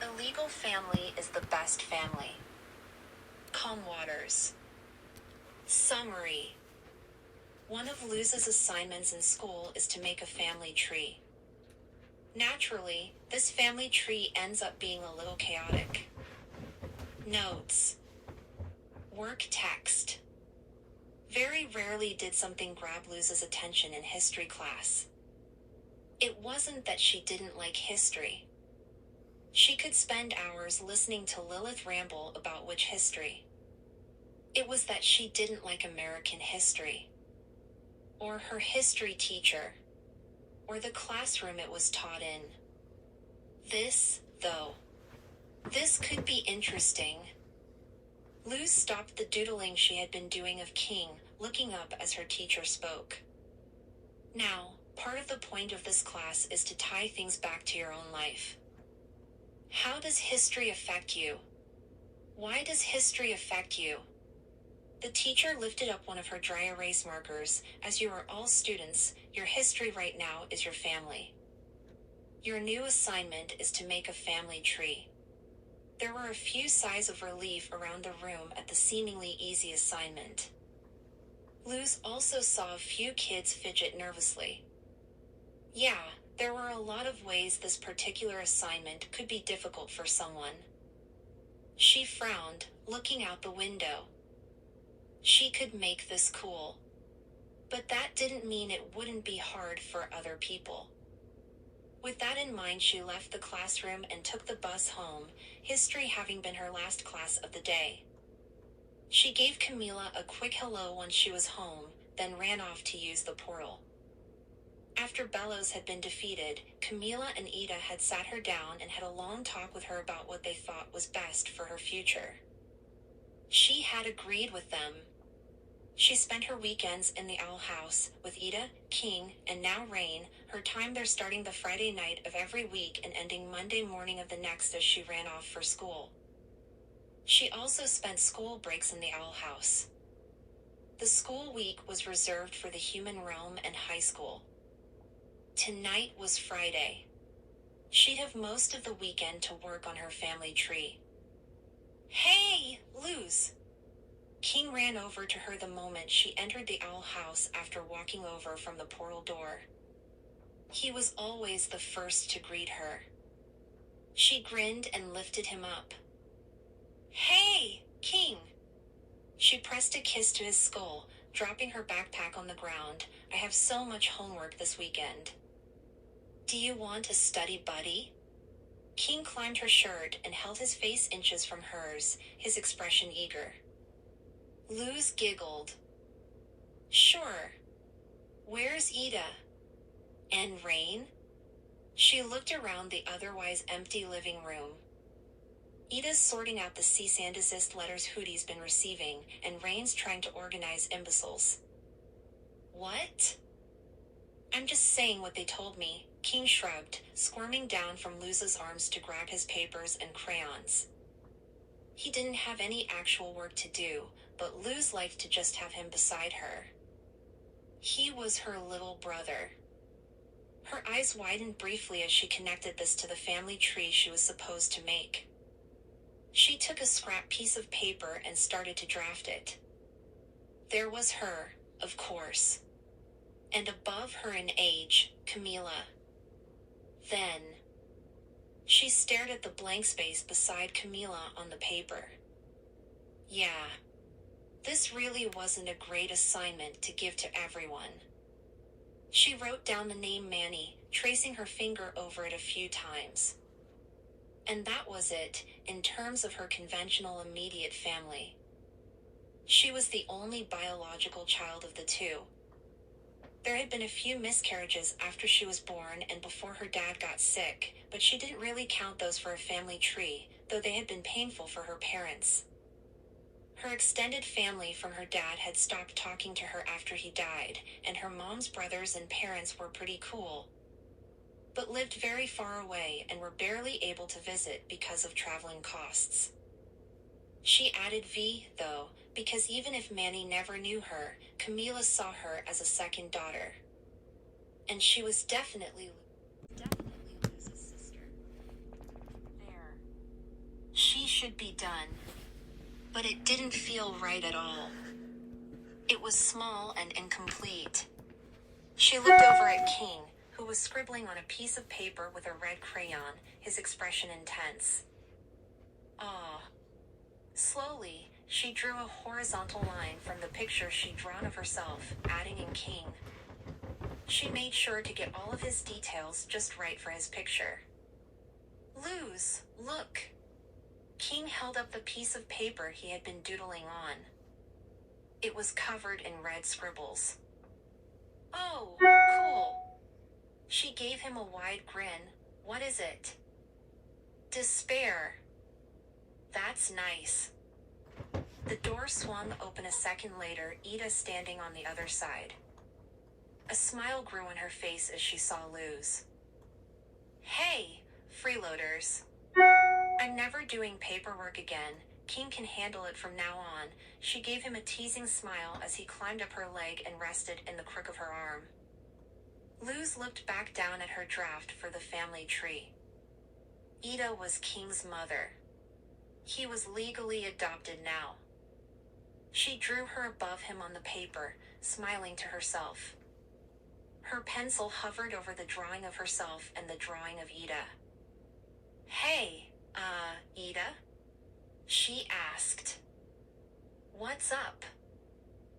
The legal family is the best family. CalmWaters. Summary. One of Luz's assignments in school is to make a family tree. Naturally, this family tree ends up being a little chaotic. Notes. Work text. Very rarely did something grab Luz's attention in history class. It wasn't that she didn't like history. She could spend hours listening to Lilith ramble about which history. It was that she didn't like American history. Or her history teacher. Or the classroom it was taught in. This, though. This could be interesting. Luz stopped the doodling she had been doing of King, looking up as her teacher spoke. Now, part of the point of this class is to tie things back to your own life. How does history affect you? Why does history affect you? The teacher lifted up one of her dry erase markers. As you are all students, your history right now is your family. Your new assignment is to make a family tree. There were a few sighs of relief around the room at the seemingly easy assignment. Luz also saw a few kids fidget nervously. Yeah, there were a lot of ways this particular assignment could be difficult for someone. She frowned, looking out the window. She could make this cool. But that didn't mean it wouldn't be hard for other people. With that in mind, she left the classroom and took the bus home, history having been her last class of the day. She gave Camila a quick hello once she was home, then ran off to use the portal. After Bellows had been defeated, Camila and Ida had sat her down and had a long talk with her about what they thought was best for her future. She had agreed with them. She spent her weekends in the Owl House, with Ida, King, and now Rain, her time there starting the Friday night of every week and ending Monday morning of the next as she ran off for school. She also spent school breaks in the Owl House. The school week was reserved for the human realm and high school. Tonight was Friday. She'd have most of the weekend to work on her family tree. Hey, Luz! King ran over to her the moment she entered the Owl House after walking over from the portal door. He was always the first to greet her. She grinned and lifted him up. Hey, King! She pressed a kiss to his skull, dropping her backpack on the ground. I have so much homework this weekend. Do you want a study buddy? King climbed her shirt and held his face inches from hers, his expression eager. Luz giggled. Sure. Where's Ida? And Rain? She looked around the otherwise empty living room. Ida's sorting out the cease and desist letters Hootie's been receiving, and Rain's trying to organize imbeciles. What? I'm just saying what they told me, King shrugged, squirming down from Luz's arms to grab his papers and crayons. He didn't have any actual work to do, but Luz liked to just have him beside her. He was her little brother. Her eyes widened briefly as she connected this to the family tree she was supposed to make. She took a scrap piece of paper and started to draft it. There was her, of course. And above her in age, Camila. Then, she stared at the blank space beside Camila on the paper. Yeah. This really wasn't a great assignment to give to everyone. She wrote down the name Manny, tracing her finger over it a few times. And that was it, in terms of her conventional immediate family. She was the only biological child of the two. There had been a few miscarriages after she was born and before her dad got sick, but she didn't really count those for a family tree, though they had been painful for her parents. Her extended family from her dad had stopped talking to her after he died, and her mom's brothers and parents were pretty cool, but lived very far away and were barely able to visit because of traveling costs. She added V, though, because even if Manny never knew her, Camila saw her as a second daughter. And she was definitely Luz's sister. There. should be done. But it didn't feel right at all. It was small and incomplete. She looked over at King, who was scribbling on a piece of paper with a red crayon, his expression intense. Ah. Slowly, she drew a horizontal line from the picture she'd drawn of herself, adding in King. She made sure to get all of his details just right for his picture. Luz, look! King held up the piece of paper he had been doodling on. It was covered in red scribbles. Oh, cool. She gave him a wide grin. What is it? Despair. That's nice. The door swung open a second later, Ida standing on the other side. A smile grew on her face as she saw Luz. Hey, freeloaders. I'm never doing paperwork again. King can handle it from now on. She gave him a teasing smile as he climbed up her leg and rested in the crook of her arm. Luz looked back down at her draft for the family tree. Ida was King's mother. He was legally adopted now. She drew her above him on the paper, smiling to herself. Her pencil hovered over the drawing of herself and the drawing of Ida. Hey, Ida? She asked. What's up?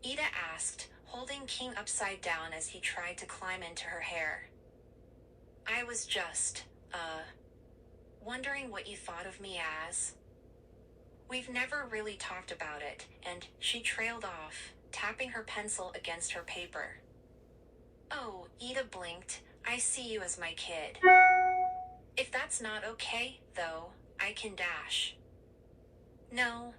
Ida asked, holding King upside down as he tried to climb into her hair. I was just, wondering what you thought of me as. We've never really talked about it, and she trailed off, tapping her pencil against her paper. Oh, Ida blinked. I see you as my kid. If that's not okay, though, I can dash. No,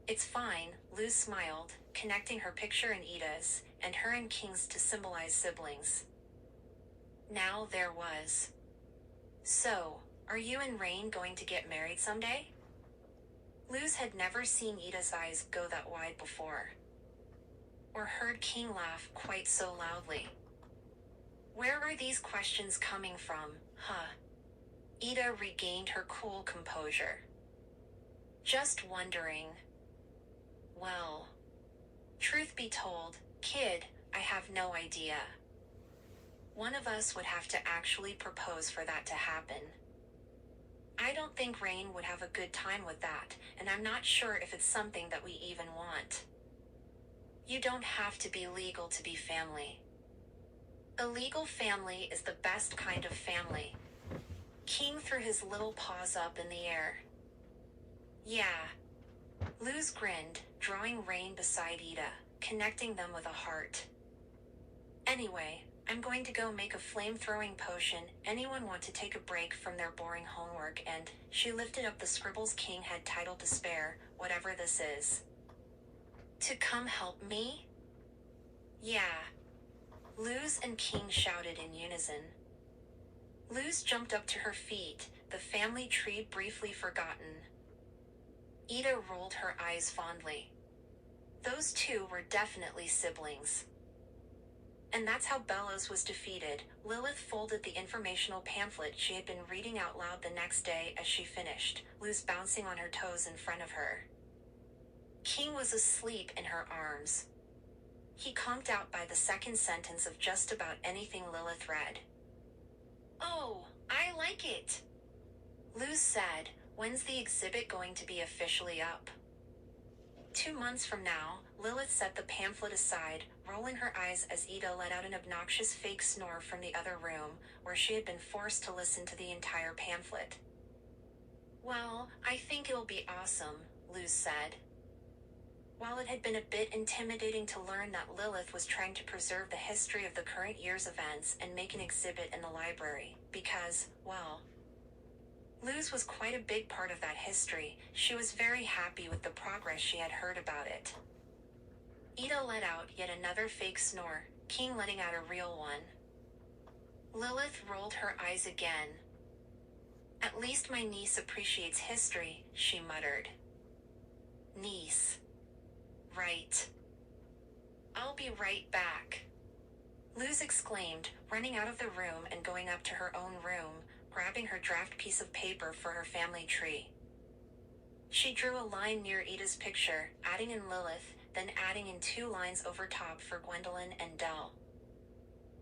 it's fine, Luz smiled, connecting her picture and Ida's, and her and King's to symbolize siblings. Now there was. So, are you and Rain going to get married someday? Luz had never seen Ida's eyes go that wide before. Or heard King laugh quite so loudly. Where are these questions coming from, huh? Ida regained her cool composure. Just wondering. Well, truth be told, kid, I have no idea. One of us would have to actually propose for that to happen. I don't think Rain would have a good time with that, and I'm not sure if it's something that we even want. You don't have to be legal to be family. A legal family is the best kind of family. King threw his little paws up in the air. Yeah. Luz grinned, drawing Rain beside Ida, connecting them with a heart. Anyway, I'm going to go make a flame-throwing potion. Anyone want to take a break from their boring homework? And she lifted up the scribbles King had titled Despair, whatever this is. To come help me? Yeah. Luz and King shouted in unison. Luz jumped up to her feet, the family tree briefly forgotten. Ida rolled her eyes fondly. Those two were definitely siblings. And that's how Bellows was defeated. Lilith folded the informational pamphlet she had been reading out loud the next day as she finished, Luz bouncing on her toes in front of her. King was asleep in her arms. He conked out by the second sentence of just about anything Lilith read. Oh, I like it, Luz said. When's the exhibit going to be officially up? 2 months from now, Lilith set the pamphlet aside, rolling her eyes as Ida let out an obnoxious fake snore from the other room, where she had been forced to listen to the entire pamphlet. Well, I think it'll be awesome, Luz said. While it had been a bit intimidating to learn that Lilith was trying to preserve the history of the current year's events and make an exhibit in the library, because, well, Luz was quite a big part of that history, she was very happy with the progress she had heard about it. Ida let out yet another fake snore, King letting out a real one. Lilith rolled her eyes again. At least my niece appreciates history, she muttered. Niece. Right. I'll be right back, Luz exclaimed, running out of the room and going up to her own room, grabbing her draft piece of paper for her family tree. She drew a line near Ida's picture, adding in Lilith, then adding in 2 lines over top for Gwendolyn and Dell.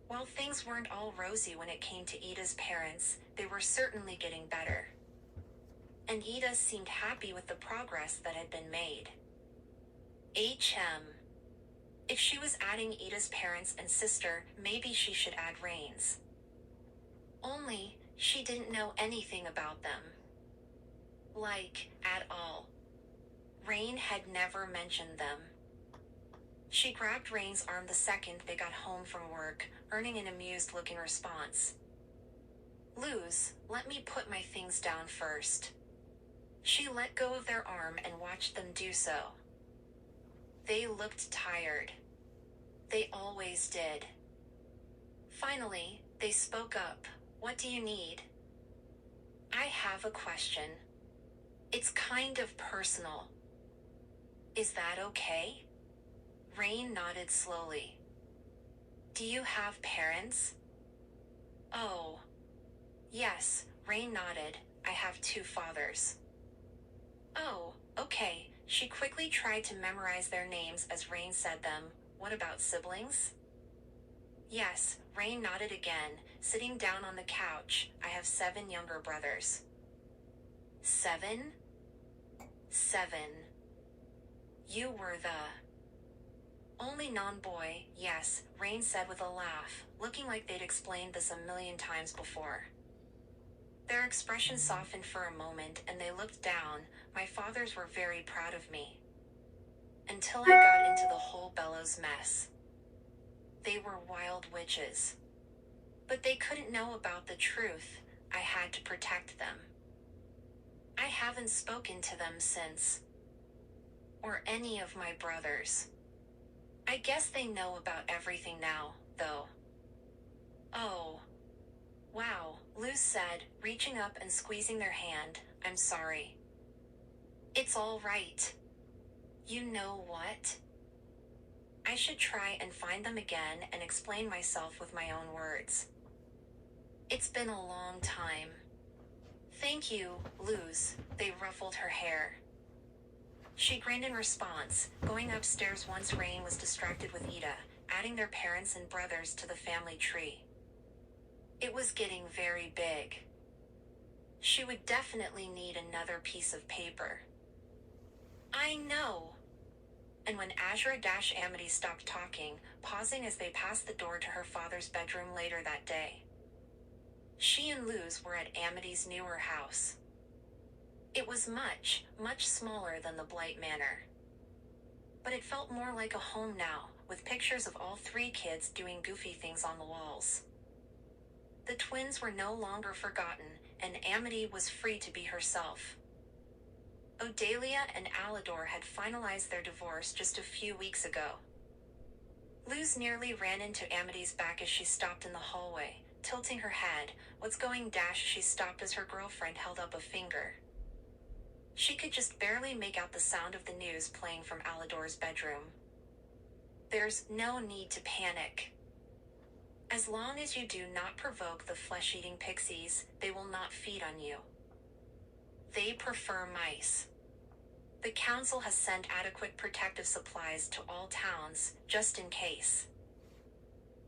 While things weren't all rosy when it came to Ida's parents, they were certainly getting better. And Ida seemed happy with the progress that had been made. If she was adding Ida's parents and sister, maybe she should add Rain's. Only, she didn't know anything about them. Like, at all. Rain had never mentioned them. She grabbed Rain's arm the second they got home from work, earning an amused-looking response. "Luz, let me put my things down first." She let go of their arm and watched them do so. They looked tired. They always did. Finally, they spoke up. "What do you need?" "I have a question. It's kind of personal." "Is that okay?" Rain nodded slowly. "Do you have parents?" "Oh. Yes," Rain nodded. "I have 2 fathers." "Oh, okay." She quickly tried to memorize their names as Rain said them. "What about siblings?" "Yes," Rain nodded again, sitting down on the couch. "I have 7 younger brothers." 7? 7. You were the only non-boy, yes, Rain said with a laugh, looking like they'd explained this 1,000,000 times before. Their expression softened for a moment and they looked down. "My fathers were very proud of me. Until I got into the whole bellows mess. They were wild witches. But they couldn't know about the truth. I had to protect them. I haven't spoken to them since. Or any of my brothers. I guess they know about everything now, though." "Oh. Wow," Luz said, reaching up and squeezing their hand. "I'm sorry." "It's all right. You know what? I should try and find them again and explain myself with my own words. It's been a long time." "Thank you, Luz." They ruffled her hair. She grinned in response, going upstairs once Rain was distracted with Ida, adding their parents and brothers to the family tree. It was getting very big. She would definitely need another piece of paper. "I know." And when Azura-Amity stopped talking, pausing as they passed the door to her father's bedroom later that day. She and Luz were at Amity's newer house. It was much, much smaller than the Blight Manor. But it felt more like a home now, with pictures of all 3 kids doing goofy things on the walls. The twins were no longer forgotten, and Amity was free to be herself. Odalia and Alador had finalized their divorce just a few weeks ago. Luz nearly ran into Amity's back as she stopped in the hallway, tilting her head. "What's going?" She stopped as her girlfriend held up a finger. She could just barely make out the sound of the news playing from Alador's bedroom. "There's no need to panic. As long as you do not provoke the flesh-eating pixies, they will not feed on you. They prefer mice. The council has sent adequate protective supplies to all towns, just in case.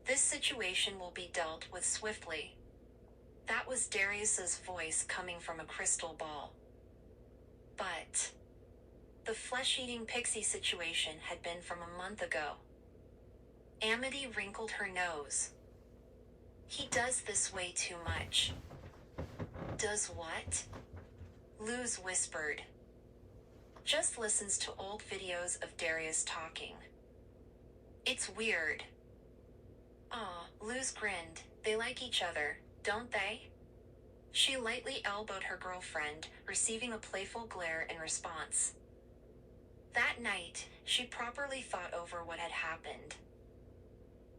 This situation will be dealt with swiftly." That was Darius's voice coming from a crystal ball. But the flesh-eating pixie situation had been from a month ago. Amity wrinkled her nose. "He does this way too much." "Does what?" Luz whispered. "Just listens to old videos of Darius talking. It's weird." "Aw," Luz grinned. "They like each other, don't they?" She lightly elbowed her girlfriend, receiving a playful glare in response. That night, she properly thought over what had happened.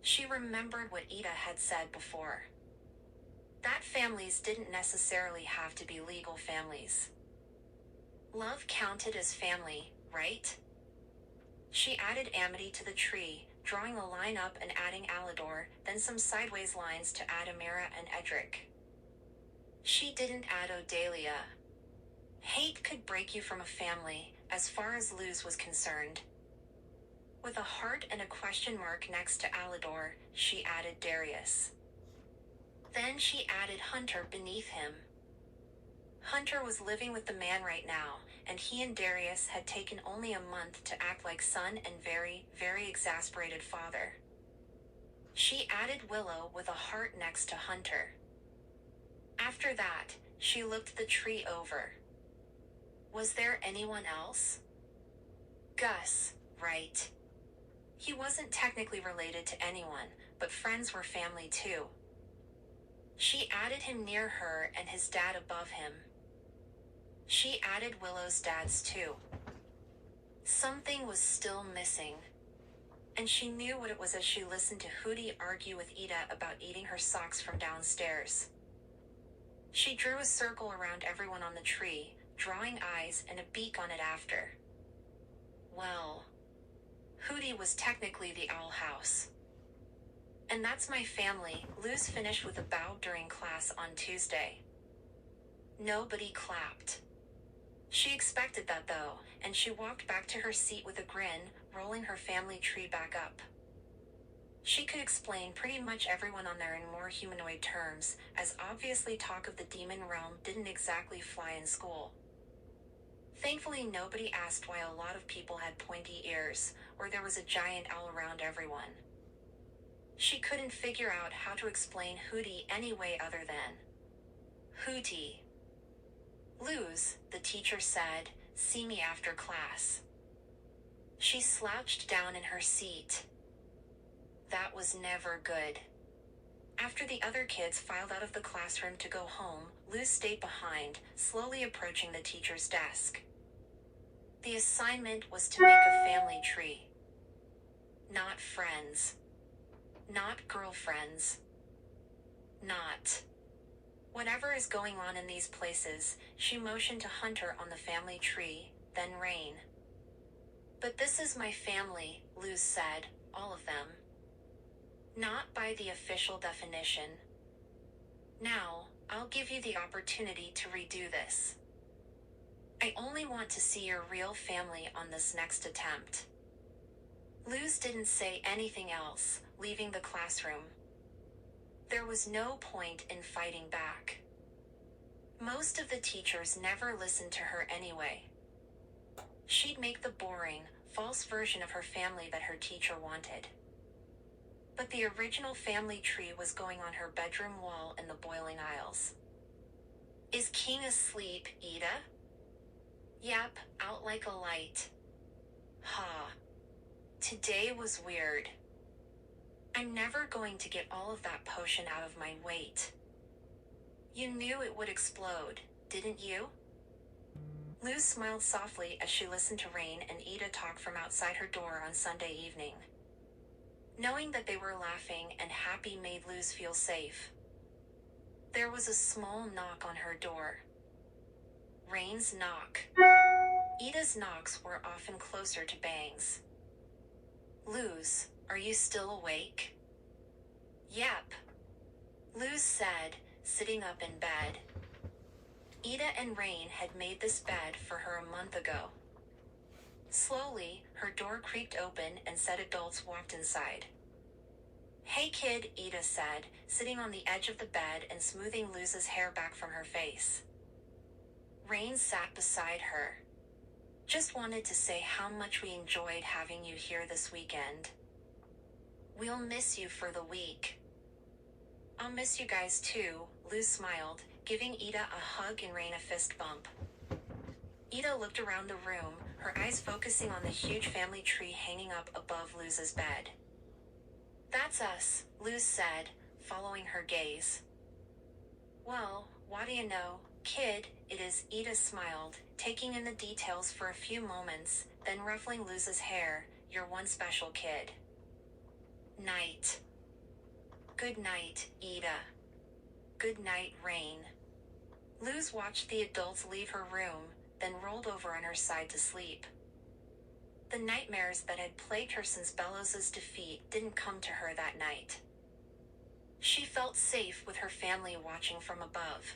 She remembered what Ida had said before. That families didn't necessarily have to be legal families. Love counted as family, right? She added Amity to the tree, drawing a line up and adding Alador, then some sideways lines to add Amira and Edric. She didn't add Odalia. Hate could break you from a family, as far as Luz was concerned. With a heart and a question mark next to Alador, she added Darius. Then she added Hunter beneath him. Hunter was living with the man right now, and he and Darius had taken only a month to act like son and very, very exasperated father. She added Willow with a heart next to Hunter. After that, she looked the tree over. Was there anyone else? Gus, right? He wasn't technically related to anyone, but friends were family too. She added him near her and his dad above him. She added Willow's dads too. Something was still missing. And she knew what it was as she listened to Hootie argue with Ida about eating her socks from downstairs. She drew a circle around everyone on the tree, drawing eyes and a beak on it after. Well, Hootie was technically the owl house. And that's my family, Luz finished with a bow during class on Tuesday. Nobody clapped. She expected that though, and she walked back to her seat with a grin, rolling her family tree back up. She could explain pretty much everyone on there in more humanoid terms, as obviously talk of the demon realm didn't exactly fly in school. Thankfully nobody asked why a lot of people had pointy ears, or there was a giant owl around everyone. She couldn't figure out how to explain Hootie any way other than Hootie. Luz, the teacher said, see me after class. She slouched down in her seat. That was never good. After the other kids filed out of the classroom to go home, Luz stayed behind, slowly approaching the teacher's desk. The assignment was to make a family tree. Not friends. Not girlfriends. Not whatever is going on in these places. She motioned to Hunter on the family tree, then Rain. But this is my family, Luz said, all of them. Not by the official definition. Now, I'll give you the opportunity to redo this. I only want to see your real family on this next attempt. Luz didn't say anything else, leaving the classroom. There was no point in fighting back. Most of the teachers never listened to her anyway. She'd make the boring, false version of her family that her teacher wanted. But the original family tree was going on her bedroom wall in the boiling aisles. Is King asleep, Ida? Yep, out like a light. Ha. Today was weird. I'm never going to get all of that potion out of my weight. You knew it would explode, didn't you? Luz smiled softly as she listened to Rain and Ida talk from outside her door on Sunday evening. Knowing that they were laughing and happy made Luz feel safe. There was a small knock on her door. Rain's knock. Ida's knocks were often closer to bangs. Luz, are you still awake? Yep. Luz said, sitting up in bed. Ida and Rain had made this bed for her a month ago. Slowly, her door creaked open and said adults walked inside. Hey kid, Ida said, sitting on the edge of the bed and smoothing Luz's hair back from her face. Rain sat beside her. Just wanted to say how much we enjoyed having you here this weekend. We'll miss you for the week. I'll miss you guys too, Luz smiled, giving Ida a hug and Rain a fist bump. Ida looked around the room, her eyes focusing on the huge family tree hanging up above Luz's bed. That's us, Luz said, following her gaze. Well, what do you know, kid, it is, Ida smiled, taking in the details for a few moments, then ruffling Luz's hair, you're one special kid. Night. Good night, Ida. Good night, Rain. Luz watched the adults leave her room, then rolled over on her side to sleep. The nightmares that had plagued her since Bellows' defeat didn't come to her that night. She felt safe with her family watching from above.